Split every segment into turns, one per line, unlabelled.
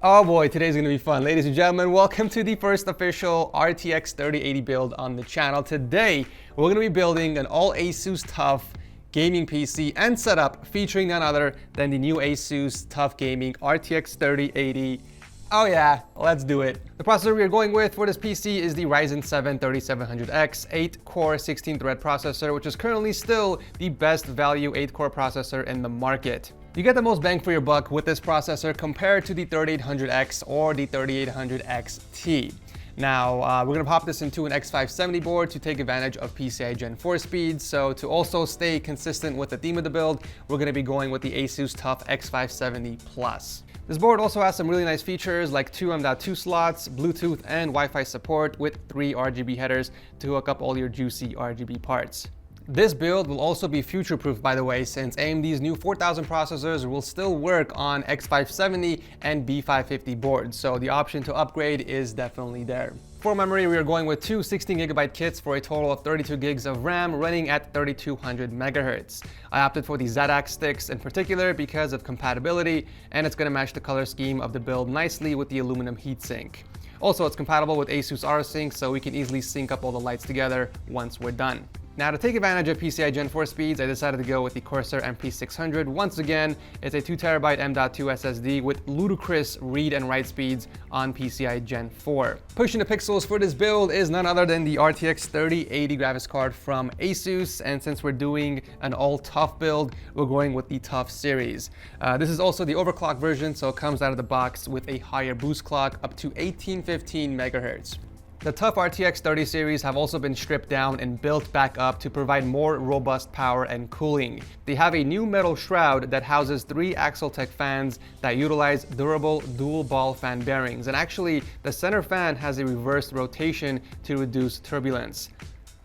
Oh boy, today's gonna be fun. Ladies and gentlemen, welcome to the first official RTX 3080 build on the channel. Today, we're gonna be building an all ASUS TUF gaming PC and setup featuring none other than the new ASUS TUF Gaming RTX 3080. Oh yeah, let's do it. The processor we are going with for this PC is the Ryzen 7 3700X 8-core 16-thread processor, which is currently still the best value 8-core processor in the market. You get the most bang for your buck with this processor compared to the 3800X or the 3800 XT. Now, we're gonna pop this into an X570 board to take advantage of PCI Gen 4 speeds. So to also stay consistent with the theme of the build, we're gonna be going with the ASUS TUF X570 Plus. This board also has some really nice features like two M.2 slots, Bluetooth and Wi-Fi support with 3 RGB headers to hook up all your juicy RGB parts. This build will also be future-proof, by the way, since AMD's new 4000 processors will still work on X570 and B550 boards, so the option to upgrade is definitely there. For memory, we are going with two 16GB kits for a total of 32 gigs of RAM running at 3200 MHz. I opted for the Zadak sticks in particular because of compatibility, and it's going to match the color scheme of the build nicely with the aluminum heatsink. Also, it's compatible with ASUS rsync, so we can easily sync up all the lights together once we're done. Now, to take advantage of PCI Gen 4 speeds, I decided to go with the Corsair MP600. Once again, it's a 2TB M.2 SSD with ludicrous read and write speeds on PCI Gen 4. Pushing the pixels for this build is none other than the RTX 3080 graphics card from ASUS, and since we're doing an all TUF build, we're going with the TUF series. This is also the overclock version, so it comes out of the box with a higher boost clock up to 1815 MHz. The TUF RTX 30 series have also been stripped down and built back up to provide more robust power and cooling. They have a new metal shroud that houses 3 AxleTech fans that utilize durable dual ball fan bearings. And actually, the center fan has a reversed rotation to reduce turbulence.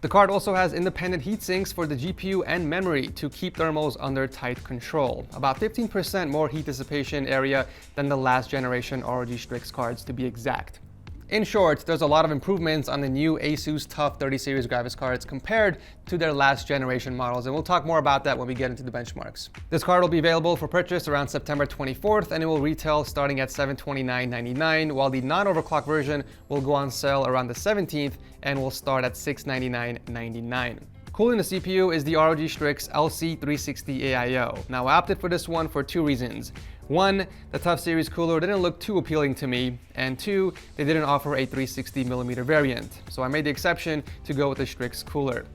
The card also has independent heat sinks for the GPU and memory to keep thermals under tight control. About 15% more heat dissipation area than the last generation ROG Strix cards, to be exact. In short, there's a lot of improvements on the new ASUS TUF 30 series graphics cards compared to their last generation models, and we'll talk more about that when we get into the benchmarks. This card will be available for purchase around September 24th, and it will retail starting at $729.99, while the non-overclock version will go on sale around the 17th and will start at $699.99. Cooling the CPU is the ROG Strix LC360 AIO. Now, I opted for this one for 2 reasons. 1, the TUF series cooler didn't look too appealing to me, and 2, they didn't offer a 360mm variant, so I made the exception to go with the Strix cooler.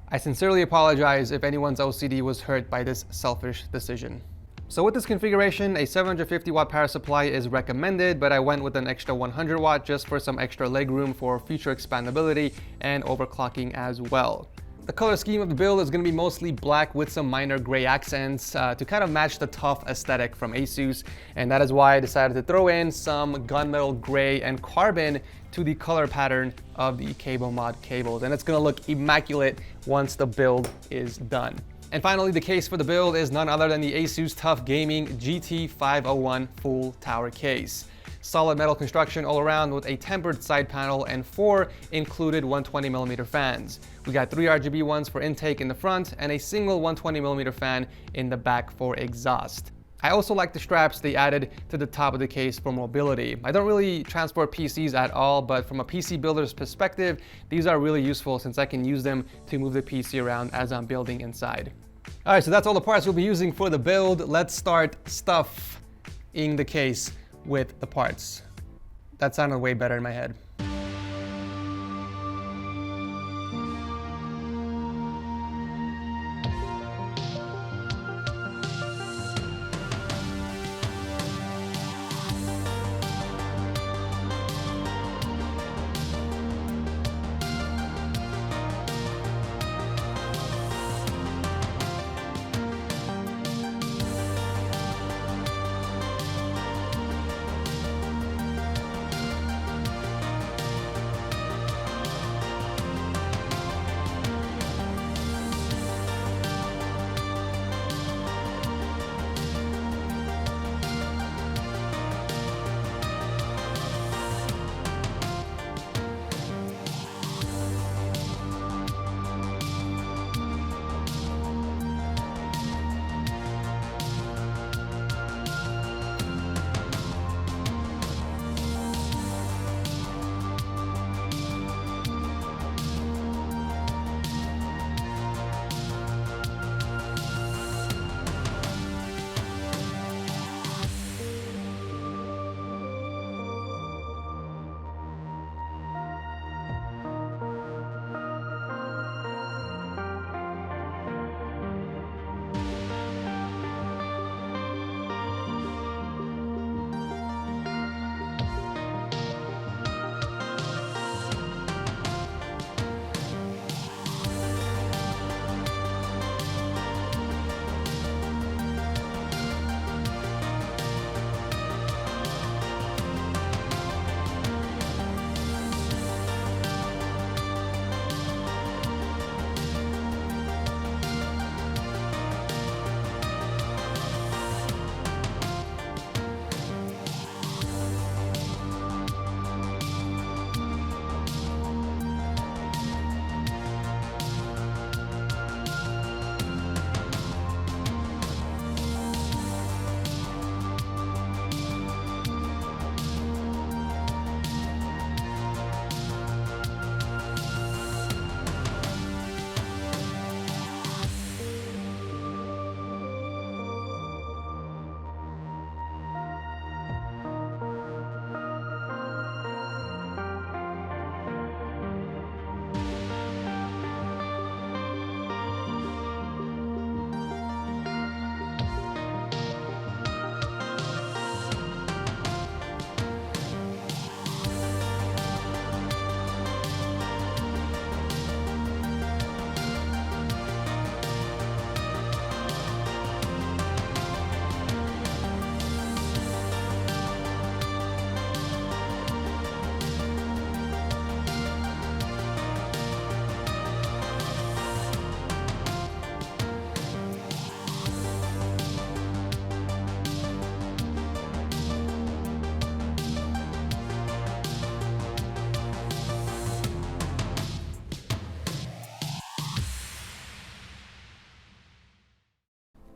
I sincerely apologize if anyone's OCD was hurt by this selfish decision. So with this configuration, a 750 watt power supply is recommended, but I went with an extra 100 watt just for some extra legroom for future expandability and overclocking as well. The color scheme of the build is going to be mostly black with some minor gray accents to kind of match the TUF aesthetic from ASUS, and that is why I decided to throw in some gunmetal gray and carbon to the color pattern of the cable mod cables, and it's going to look immaculate once the build is done. And finally, the case for the build is none other than the ASUS TUF Gaming GT501 full tower case. Solid metal construction all around with a tempered side panel and 4 included 120mm fans. We got 3 RGB ones for intake in the front and a single 120mm fan in the back for exhaust. I also like the straps they added to the top of the case for mobility. I don't really transport PCs at all, but from a PC builder's perspective, these are really useful since I can use them to move the PC around as I'm building inside. All right, so that's all the parts we'll be using for the build. Let's start stuffing the case with the parts. That sounded way better in my head.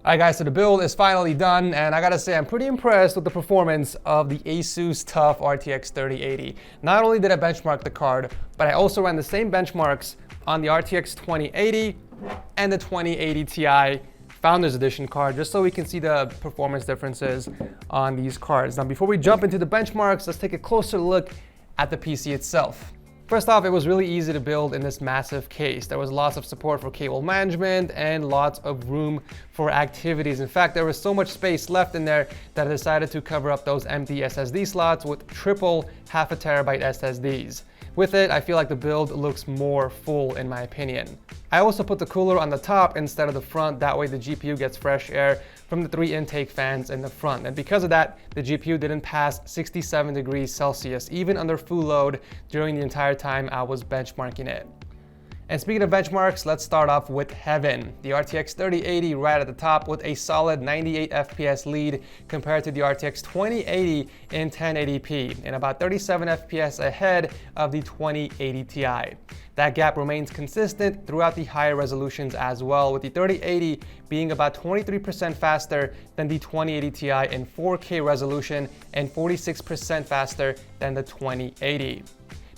Alright guys, so the build is finally done, and I gotta say I'm pretty impressed with the performance of the ASUS TUF RTX 3080. Not only did I benchmark the card, but I also ran the same benchmarks on the RTX 2080 and the 2080 Ti Founders Edition card, just so we can see the performance differences on these cards. Now before we jump into the benchmarks, let's take a closer look at the PC itself. First off, it was really easy to build in this massive case. There was lots of support for cable management and lots of room for activities. In fact, there was so much space left in there that I decided to cover up those empty SSD slots with triple 0.5 terabyte SSDs. With it, I feel like the build looks more full in my opinion. I also put the cooler on the top instead of the front, that way the GPU gets fresh air from the 3 intake fans in the front. And because of that, the GPU didn't pass 67 degrees Celsius, even under full load during the entire time I was benchmarking it. And speaking of benchmarks, let's start off with Heaven. The RTX 3080 right at the top with a solid 98 FPS lead compared to the RTX 2080 in 1080p, and about 37 FPS ahead of the 2080 Ti. That gap remains consistent throughout the higher resolutions as well, with the 3080 being about 23% faster than the 2080 Ti in 4K resolution and 46% faster than the 2080.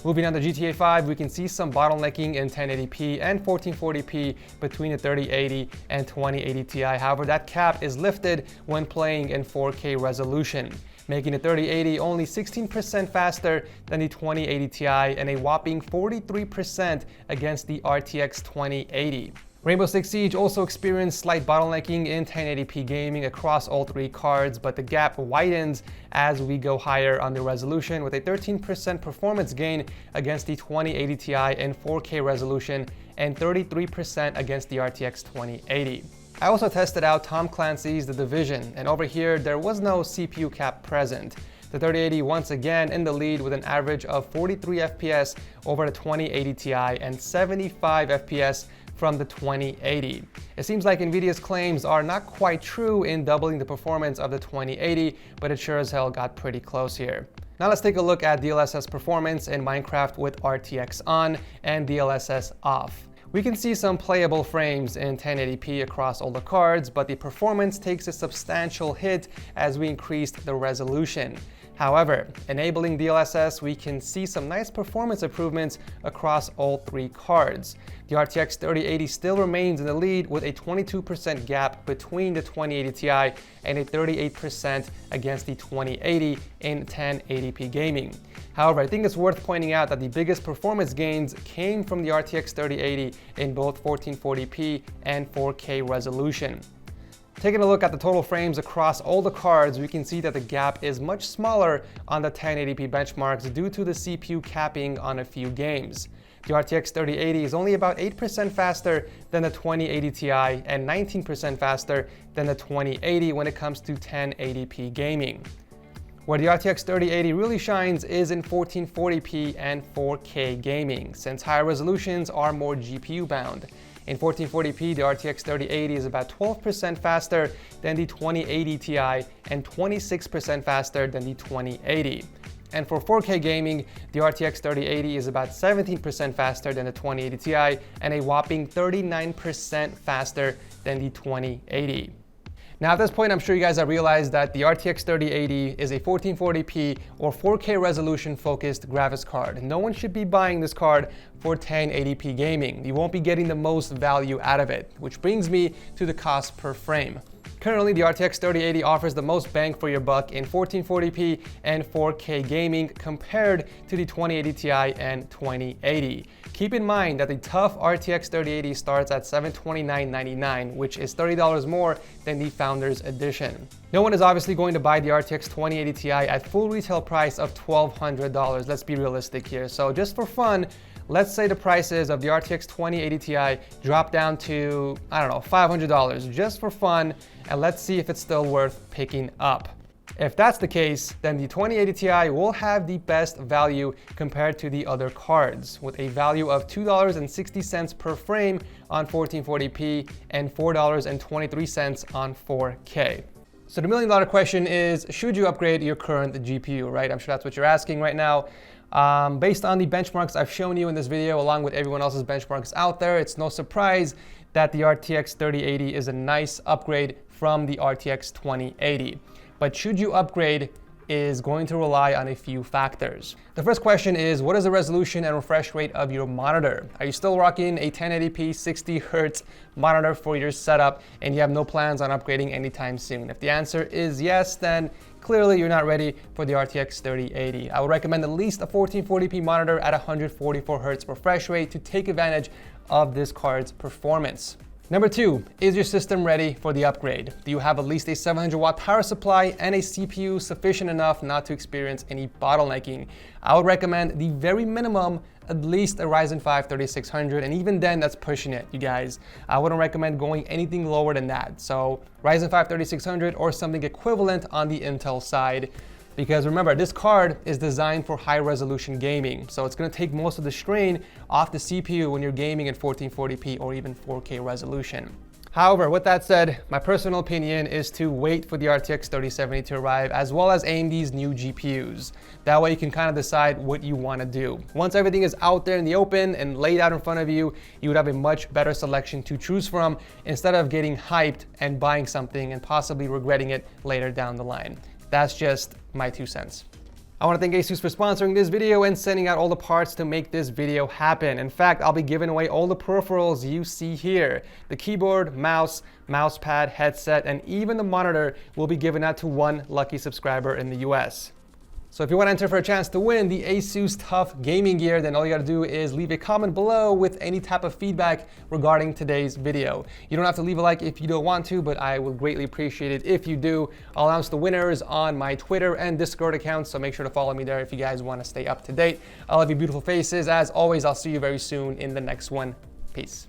Moving on to GTA 5, we can see some bottlenecking in 1080p and 1440p between the 3080 and 2080 Ti. However, that cap is lifted when playing in 4K resolution, making the 3080 only 16% faster than the 2080 Ti and a whopping 43% against the RTX 2080. Rainbow Six Siege also experienced slight bottlenecking in 1080p gaming across all 3 cards, but the gap widens as we go higher on the resolution, with a 13% performance gain against the 2080 Ti in 4K resolution and 33% against the RTX 2080. I also tested out Tom Clancy's The Division, and over here there was no CPU cap present. The 3080 once again in the lead with an average of 43 FPS over the 2080 Ti and 75 FPS from the 2080. It seems like Nvidia's claims are not quite true in doubling the performance of the 2080, but it sure as hell got pretty close here. Now let's take a look at DLSS performance in Minecraft with RTX on and DLSS off. We can see some playable frames in 1080p across all the cards, but the performance takes a substantial hit as we increased the resolution. However, enabling DLSS, we can see some nice performance improvements across all 3 cards. The RTX 3080 still remains in the lead with a 22% gap between the 2080 Ti and a 38% against the 2080 in 1080p gaming. However, I think it's worth pointing out that the biggest performance gains came from the RTX 3080 in both 1440p and 4K resolution. Taking a look at the total frames across all the cards, we can see that the gap is much smaller on the 1080p benchmarks due to the CPU capping on a few games. The RTX 3080 is only about 8% faster than the 2080 Ti and 19% faster than the 2080 when it comes to 1080p gaming. Where the RTX 3080 really shines is in 1440p and 4K gaming, since higher resolutions are more GPU bound. In 1440p, the RTX 3080 is about 12% faster than the 2080 Ti and 26% faster than the 2080. And for 4K gaming, the RTX 3080 is about 17% faster than the 2080 Ti and a whopping 39% faster than the 2080. Now at this point, I'm sure you guys have realized that the RTX 3080 is a 1440p or 4K resolution focused graphics card. No one should be buying this card for 1080p gaming. You won't be getting the most value out of it, which brings me to the cost per frame. Currently, the RTX 3080 offers the most bang for your buck in 1440p and 4K gaming compared to the 2080 Ti and 2080. Keep in mind that the TUF RTX 3080 starts at $729.99, which is $30 more than the Founders Edition. No one is obviously going to buy the RTX 2080 Ti at full retail price of $1,200. Let's be realistic here. So just for fun, let's say the prices of the RTX 2080 Ti drop down to, I don't know, $500 just for fun, and let's see if it's still worth picking up. If that's the case, then the 2080 Ti will have the best value compared to the other cards, with a value of $2.60 per frame on 1440p and $4.23 on 4K. So the million-dollar question is, should you upgrade your current GPU, right? I'm sure that's what you're asking right now. Based on the benchmarks I've shown you in this video, along with everyone else's benchmarks out there, it's no surprise that the RTX 3080 is a nice upgrade from the RTX 2080. But should you upgrade is going to rely on a few factors. The first question is, what is the resolution and refresh rate of your monitor? Are you still rocking a 1080p 60 Hz monitor for your setup and you have no plans on upgrading anytime soon? If the answer is yes, then clearly you're not ready for the RTX 3080. I would recommend at least a 1440p monitor at 144 Hz refresh rate to take advantage of this card's performance. Number 2, is your system ready for the upgrade? Do you have at least a 700 watt power supply and a CPU sufficient enough not to experience any bottlenecking? I would recommend the very minimum, at least a Ryzen 5 3600, and even then that's pushing it, you guys. I wouldn't recommend going anything lower than that. So Ryzen 5 3600 or something equivalent on the Intel side. Because remember, this card is designed for high resolution gaming. So it's gonna take most of the strain off the CPU when you're gaming in 1440p or even 4K resolution. However, with that said, my personal opinion is to wait for the RTX 3070 to arrive, as well as AMD's new GPUs. That way you can kind of decide what you wanna do. Once everything is out there in the open and laid out in front of you, you would have a much better selection to choose from instead of getting hyped and buying something and possibly regretting it later down the line. That's just my 2 cents. I want to thank ASUS for sponsoring this video and sending out all the parts to make this video happen. In fact, I'll be giving away all the peripherals you see here. The keyboard, mouse, mousepad, headset, and even the monitor will be given out to one lucky subscriber in the US. So if you want to enter for a chance to win the ASUS TUF gaming gear, then all you got to do is leave a comment below with any type of feedback regarding today's video. You don't have to leave a like if you don't want to, but I would greatly appreciate it if you do. I'll announce the winners on my Twitter and Discord accounts, so make sure to follow me there if you guys want to stay up to date. I love you beautiful faces. As always, I'll see you very soon in the next one. Peace.